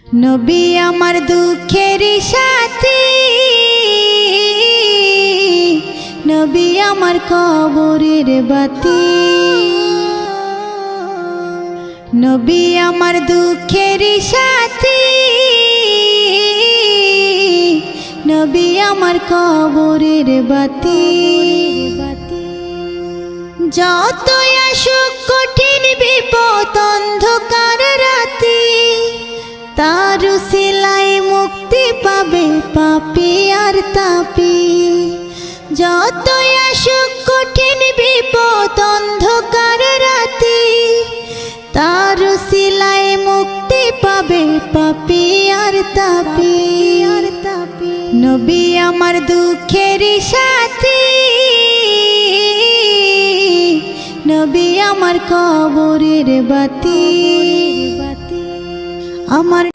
নবী আমার দুঃখের সাথী, নবী আমার কবরের বাতি। নবী আমার দুঃখের সাথী, নবী আমার কবরের বাতি। যতই আসুক কঠিন বিপদ অন্ধকার রাতি, তার উসিলায় মুক্তি পাবে পাপী আর তাপী। যতই আসুক কঠিন বিপদ অন্ধকার রাতি, তার উসিলায় মুক্তি পাবে পাপী আর তাপী। নবী আমার দুঃখের সাথী, নবী আমার কবরের বাতি। আমার